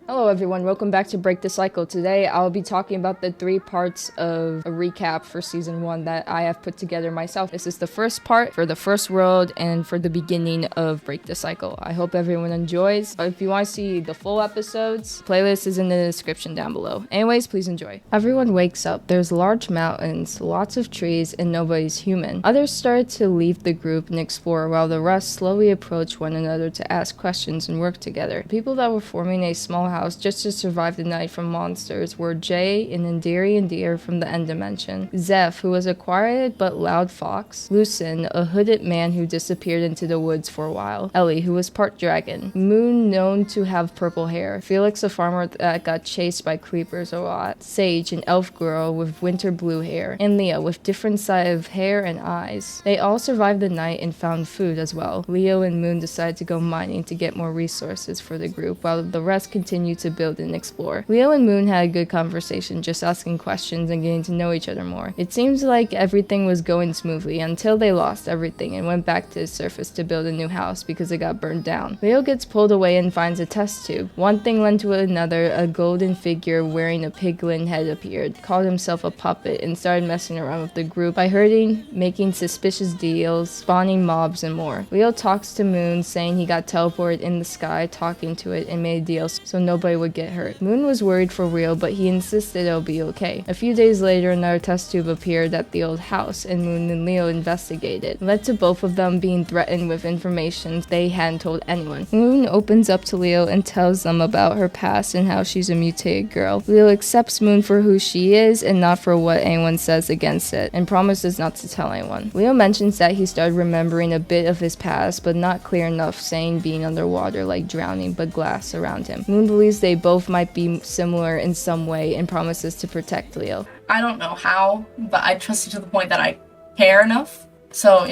Hello everyone, welcome back to Break the Cycle. Today I'll be talking about the 3 parts of a recap for Season 1 that I have put together myself. This is the first part for the first world and for the beginning of Break the Cycle. I hope everyone enjoys. If you want to see the full episodes, playlist is in the description down below. Anyways, please enjoy. Everyone wakes up. There's large mountains, lots of trees, and nobody's human. Others start to leave the group and explore while the rest slowly approach one another to ask questions and work together. People that were forming a small house just to survive the night from monsters were Jay, an Endirian deer from the End Dimension, Zeph, who was a quiet but loud fox, Lucen, a hooded man who disappeared into the woods for a while, Ellie, who was part dragon, Moon, known to have purple hair, Felix, a farmer that got chased by creepers a lot, Sage, an elf girl with winter blue hair, and Leo with different side of hair and eyes. They all survived the night and found food as well. Leo and Moon decided to go mining to get more resources for the group, while the rest continued to build and explore. Leo and Moon had a good conversation, just asking questions and getting to know each other more. It seems like everything was going smoothly until they lost everything and went back to the surface to build a new house because it got burned down. Leo gets pulled away and finds a test tube. One thing led to another. A golden figure wearing a piglin head appeared, called himself a puppet, and started messing around with the group by hurting, making suspicious deals, spawning mobs, and more. Leo talks to Moon, saying he got teleported in the sky, talking to it, and made deals so nobody would get hurt. Moon was worried for real, but he insisted it'll be okay. A few days later, another test tube appeared at the old house, and Moon and Leo investigated. It led to both of them being threatened with information they hadn't told anyone. Moon opens up to Leo and tells them about her past and how she's a mutated girl. Leo accepts Moon for who she is and not for what anyone says against it, and promises not to tell anyone. Leo mentions that he started remembering a bit of his past, but not clear enough, saying being underwater like drowning, but glass around him. Moon believes they both might be similar in some way and promises to protect Leo. I don't know how, but I trust you to the point that I care enough. So,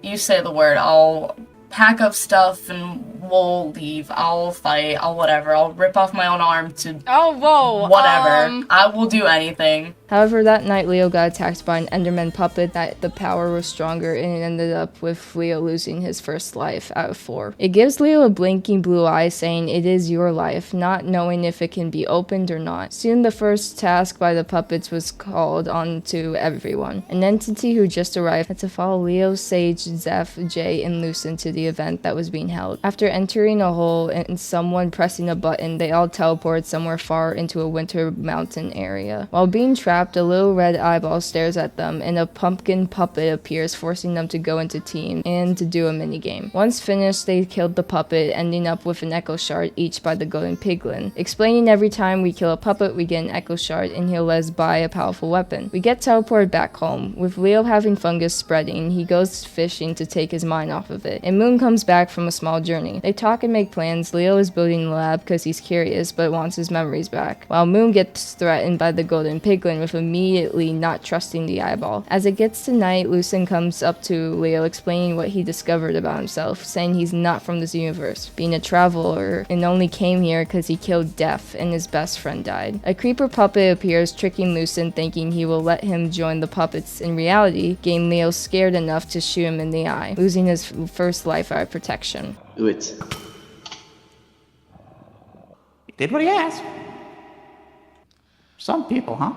you say the word, I'll pack up stuff and we'll leave. I'll fight, I'll whatever. I'll rip off my own arm to whatever. I will do anything. However, that night Leo got attacked by an Enderman puppet that the power was stronger, and it ended up with Leo losing his first life out of 4. It gives Leo a blinking blue eye saying it is your life, not knowing if it can be opened or not. Soon the first task by the puppets was called on to everyone. An entity who just arrived had to follow Leo, Sage, Zeph, Jay, and Lucen to the event that was being held. After entering a hole and someone pressing a button, they all teleported somewhere far into a winter mountain area. While being trapped, a little red eyeball stares at them, and a pumpkin puppet appears, forcing them to go into team and to do a minigame. Once finished, they killed the puppet, ending up with an echo shard each by the golden piglin, explaining every time we kill a puppet, we get an echo shard, and he'll let us buy a powerful weapon. We get teleported back home. With Leo having fungus spreading, he goes fishing to take his mind off of it, and Moon comes back from a small journey. They talk and make plans. Leo is building a lab because he's curious, but wants his memories back, while Moon gets threatened by the golden piglin with immediately not trusting the eyeball. As it gets to night, Lucen comes up to Leo explaining what he discovered about himself, saying he's not from this universe, being a traveler, and only came here because he killed Death and his best friend died. A creeper puppet appears, tricking Lucen, thinking he will let him join the puppets. In reality, getting Leo scared enough to shoot him in the eye, losing his first life out of protection. Do it. He did what he asked. Some people, huh?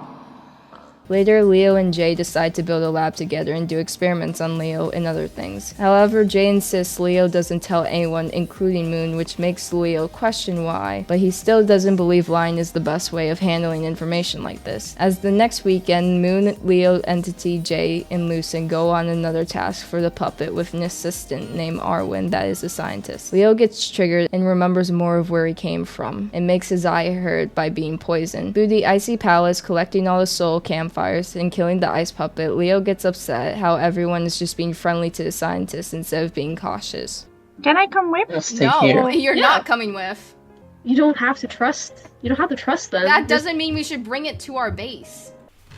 Later, Leo and Jay decide to build a lab together and do experiments on Leo and other things. However, Jay insists Leo doesn't tell anyone, including Moon, which makes Leo question why, but he still doesn't believe lying is the best way of handling information like this. As the next weekend, Moon, Leo, Entity, Jay, and Lucen go on another task for the puppet with an assistant named Arwen that is a scientist. Leo gets triggered and remembers more of where he came from, and makes his eye hurt by being poisoned. Through the icy palace, collecting all the soul campfires and killing the ice puppet, Leo gets upset how everyone is just being friendly to the scientist instead of being cautious. Can I come with? Let's stay No, here. you're not coming with. You don't have to trust. You don't have to trust them. That doesn't mean we should bring it to our base.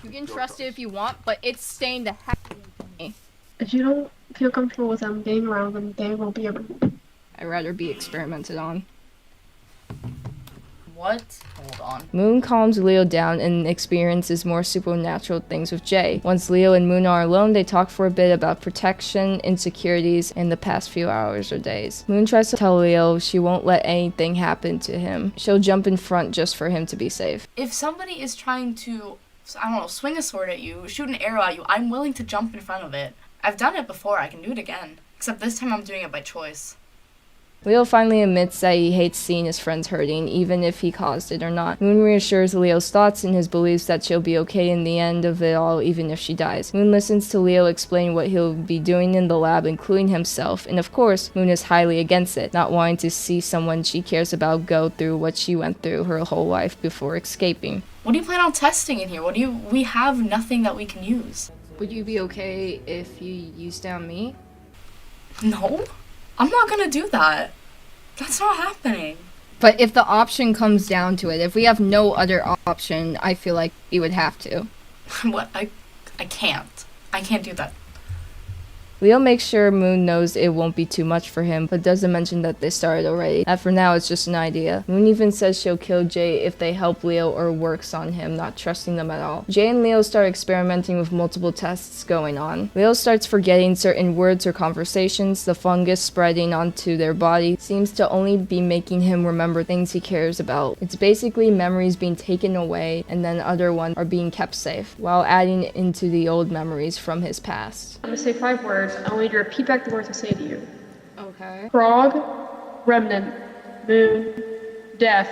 You can trust it if you want, but it's staying the heck away from me. If you don't feel comfortable with them being around them, they will be around. I'd rather be experimented on. What? Hold on. Moon calms Leo down and experiences more supernatural things with Jay. Once Leo and Moon are alone, they talk for a bit about protection, insecurities, and the past few hours or days. Moon tries to tell Leo she won't let anything happen to him. She'll jump in front just for him to be safe. If somebody is trying to, I don't know, swing a sword at you, shoot an arrow at you, I'm willing to jump in front of it. I've done it before, I can do it again. Except this time I'm doing it by choice. Leo finally admits that he hates seeing his friends hurting, even if he caused it or not. Moon reassures Leo's thoughts and his beliefs that she'll be okay in the end of it all, even if she dies. Moon listens to Leo explain what he'll be doing in the lab, including himself, and of course, Moon is highly against it, not wanting to see someone she cares about go through what she went through her whole life before escaping. What do you plan on testing in here? We have nothing that we can use. Would you be okay if you used down me? No, I'm not gonna do that. That's not happening. But if the option comes down to it, if we have no other option, I feel like you would have to. What? I can't. I can't do that. Leo makes sure Moon knows it won't be too much for him, but doesn't mention that they started already. That for now it's just an idea. Moon even says she'll kill Jay if they help Leo or works on him, not trusting them at all. Jay and Leo start experimenting with multiple tests going on. Leo starts forgetting certain words or conversations. The fungus spreading onto their body seems to only be making him remember things he cares about. It's basically memories being taken away and then other ones are being kept safe, while adding into the old memories from his past. I'm gonna say 5 words. I want you to repeat back the words I say to you. Okay. Frog, remnant, moon, death,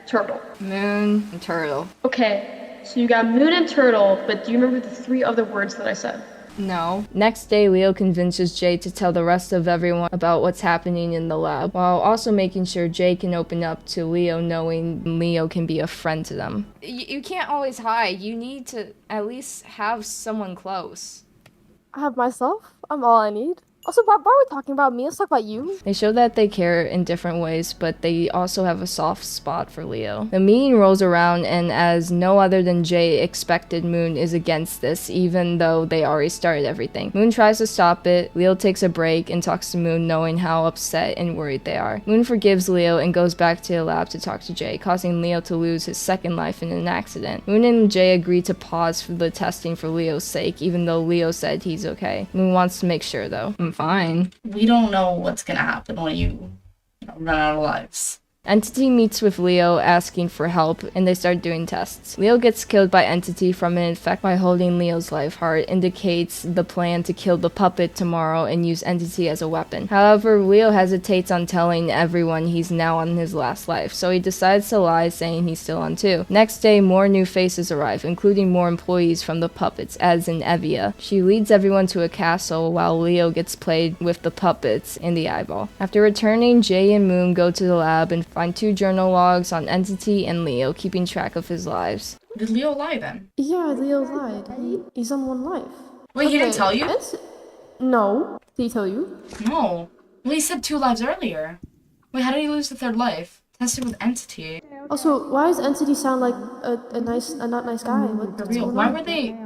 turtle. Moon and turtle. Okay, so you got moon and turtle, but do you remember the 3 other words that I said? No. Next day, Leo convinces Jay to tell the rest of everyone about what's happening in the lab, while also making sure Jay can open up to Leo, knowing Leo can be a friend to them. You can't always hide. You need to at least have someone close. I have myself. I'm all I need. Also, why are we talking about me? Let's talk about you. They show that they care in different ways, but they also have a soft spot for Leo. The meeting rolls around, and as no other than Jay expected, Moon is against this, even though they already started everything. Moon tries to stop it. Leo takes a break and talks to Moon, knowing how upset and worried they are. Moon forgives Leo and goes back to the lab to talk to Jay, causing Leo to lose his second life in an accident. Moon and Jay agree to pause for the testing for Leo's sake, even though Leo said he's okay. Moon wants to make sure, though. I'm fine. We don't know what's gonna happen when you run out of lives. Entity meets with Leo asking for help, and they start doing tests. Leo gets killed by Entity from an infect by holding Leo's life heart, indicates the plan to kill the puppet tomorrow and use Entity as a weapon. However, Leo hesitates on telling everyone he's now on his last life, so he decides to lie, saying he's still on 2. Next day, more new faces arrive, including more employees from the puppets, as in Evia. She leads everyone to a castle while Leo gets played with the puppets in the eyeball. After returning, Jay and Moon go to the lab and find 2 journal logs on Entity and Leo, keeping track of his lives. Did Leo lie then? Yeah, Leo lied. He's on 1 life. Wait, he didn't tell you? No. Did he tell you? No. Well, he said 2 lives earlier. Wait, how did he lose the 3rd life? Tested with Entity. Also, why does Entity sound like a not nice guy? For real, why were they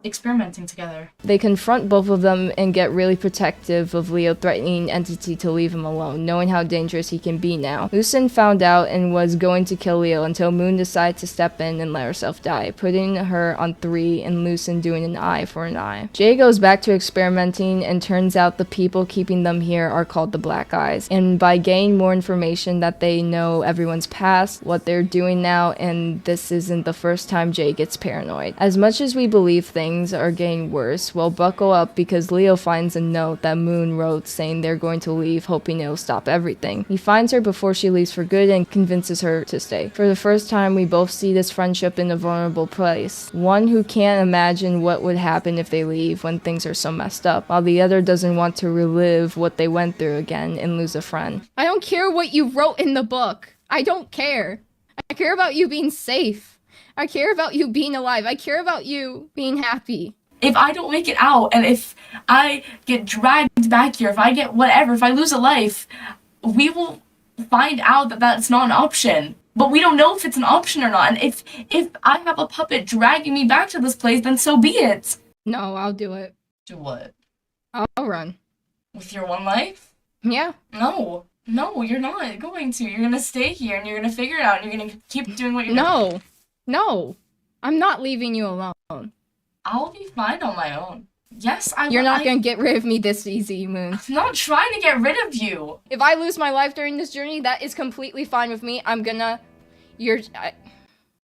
experimenting together? They confront both of them and get really protective of Leo, threatening Entity to leave him alone, knowing how dangerous he can be now. Lucin found out and was going to kill Leo until Moon decided to step in and let herself die, putting her on 3 and Lucin doing an eye for an eye. Jay goes back to experimenting, and turns out the people keeping them here are called the Black Eyes, and by gaining more information that they know everyone's past, what they're doing now, and this isn't the first time Jay gets paranoid. As much as we believe things are getting worse, well, buckle up, because Leo finds a note that Moon wrote saying they're going to leave, hoping it'll stop everything. He finds her before she leaves for good and convinces her to stay. For the first time, we both see this friendship in a vulnerable place. One who can't imagine what would happen if they leave when things are so messed up, while the other doesn't want to relive what they went through again and lose a friend. I don't care what you wrote in the book. I don't care. I care about you being safe. I care about you being alive. I care about you being happy. If I don't make it out, and if I get dragged back here, if I get whatever, if I lose a life, we will find out that that's not an option. But we don't know if it's an option or not. And if I have a puppet dragging me back to this place, then so be it. No, I'll do it. Do what? I'll run. With your 1 life? Yeah. No. No, you're not going to. You're gonna stay here and you're gonna figure it out and you're gonna keep doing what you're doing. No. I'm not leaving you alone. I'll be fine on my own. Yes, You're not gonna get rid of me this easy, Moon. I'm not trying to get rid of you. If I lose my life during this journey, that is completely fine with me.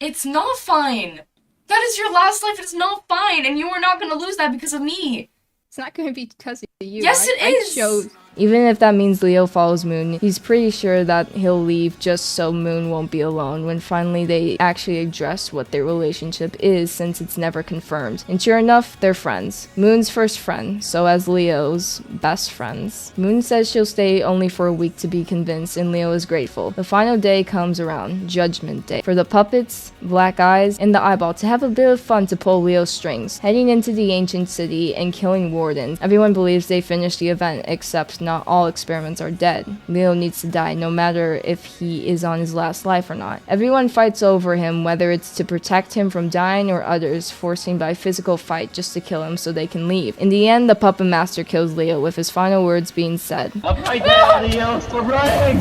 It's not fine. That is your last life. It's not fine. And you are not gonna lose that because of me. It's not gonna be because of you. Yes, it is. Even if that means Leo follows Moon, he's pretty sure that he'll leave just so Moon won't be alone when finally they actually address what their relationship is, since it's never confirmed. And sure enough, they're friends. Moon's first friend, so as Leo's best friends. Moon says she'll stay only for a week to be convinced, and Leo is grateful. The final day comes around, Judgment Day, for the puppets, Black Eyes, and the Eyeball to have a bit of fun to pull Leo's strings, heading into the ancient city and killing wardens. Everyone believes they finished the event, except not all experiments are dead. Leo needs to die no matter if he is on his last life or not. Everyone fights over him, whether it's to protect him from dying or others forcing by physical fight just to kill him so they can leave. In the end, the puppet master kills Leo with his final words being said. Upside down, Leo, stop running!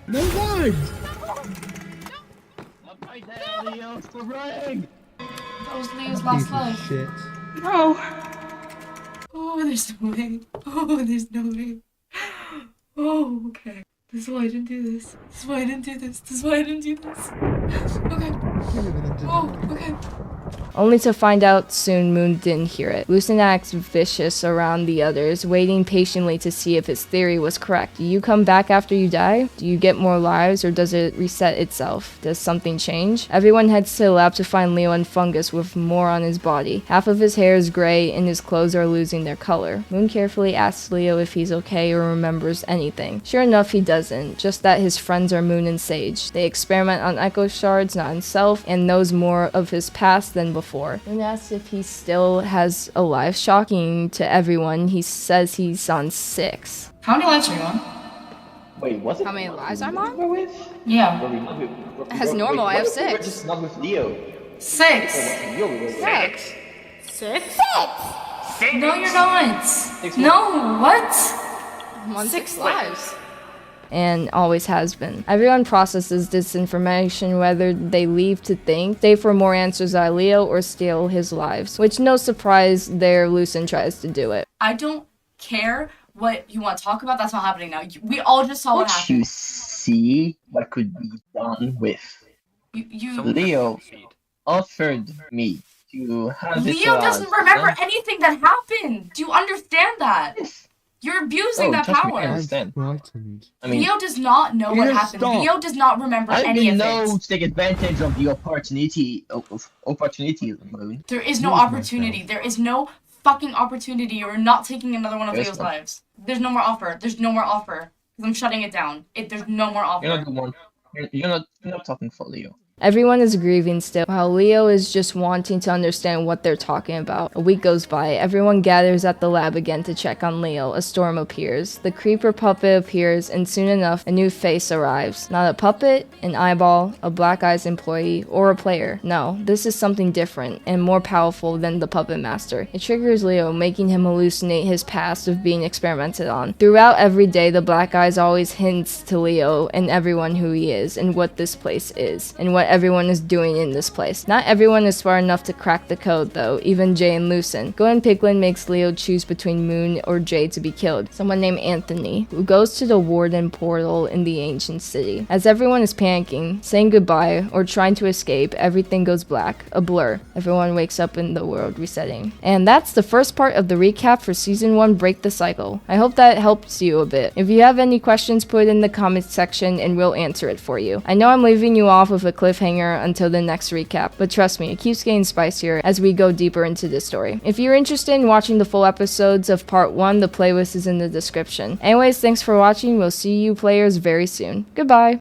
No one! Upside down, Leo, stop running! That was Leo's last life. Shit. No. Oh, there's no way. Oh, there's no way. Oh, okay. This is why I didn't do this. This is why I didn't do this. This is why I didn't do this. Okay. Oh, okay. Only to find out soon Moon didn't hear it. Lucen acts vicious around the others, waiting patiently to see if his theory was correct. Do you come back after you die? Do you get more lives, or does it reset itself? Does something change? Everyone heads to the lab to find Leo and Fungus with more on his body. Half of his hair is gray and his clothes are losing their color. Moon carefully asks Leo if he's okay or remembers anything. Sure enough, he doesn't, just that his friends are Moon and Sage. They experiment on echo shards, not himself, and knows more of his past than before. Moon asks if he still has a life. Shocking to everyone, he says he's on 6. How many lives are you on? Wait, was it? How many lives I'm on? We're with? Yeah. As normal, I have what if we were 6. just not with Leo. 6. Leo, we were with. 6. 6? No, you're not. 6 No, what? I'm on 6 lives. And always has been. Everyone processes this information whether they leave to think, stay for more answers by Leo, or steal his lives. Which, no surprise, there Lucen tries to do it. I don't care what you want to talk about. That's not happening now. We all just saw what Don't you happened. see what could be done with? You Leo offered me to have this Leo doesn't allowed, remember and- anything that happened. Do you understand that? Yes. You're abusing Oh, that trust me, I power. understand. Frightened. I mean, Leo does not know what Leo, happened. stop. Leo does not remember I any didn't of know it. to take advantage of the opportunity, Moon. There is no Lose opportunity. myself. There is no fucking opportunity. You're not taking another one of There's Leo's one. lives. There's no more offer. There's no more offer. I'm shutting it down. There's no more offer. You're not the one. You're not talking for Leo. Everyone is grieving still, while Leo is just wanting to understand what they're talking about. A week goes by. Everyone gathers at the lab again to check on Leo. A storm appears. The creeper puppet appears, and soon enough, a new face arrives. Not a puppet, an eyeball, a Black Eyes employee, or a player. No, this is something different and more powerful than the puppet master. It triggers Leo, making him hallucinate his past of being experimented on. Throughout every day, the Black Eyes always hints to Leo and everyone who he is, and what this place is, and what everyone is doing in this place. Not everyone is smart enough to crack the code though, even Jay and Lucen. Gwen Piglin makes Leo choose between Moon or Jay to be killed. Someone named Anthony, who goes to the Warden portal in the ancient city. As everyone is panicking, saying goodbye, or trying to escape, everything goes black. A blur. Everyone wakes up in the world resetting. And that's the first part of the recap for Season 1 Break the Cycle. I hope that helps you a bit. If you have any questions, put it in the comments section and we'll answer it for you. I know I'm leaving you off with a cliffhanger until the next recap, but trust me, it keeps getting spicier as we go deeper into the story. If you're interested in watching the full episodes of Part 1, the playlist is in the description. Anyways, thanks for watching. We'll see you players very soon. Goodbye!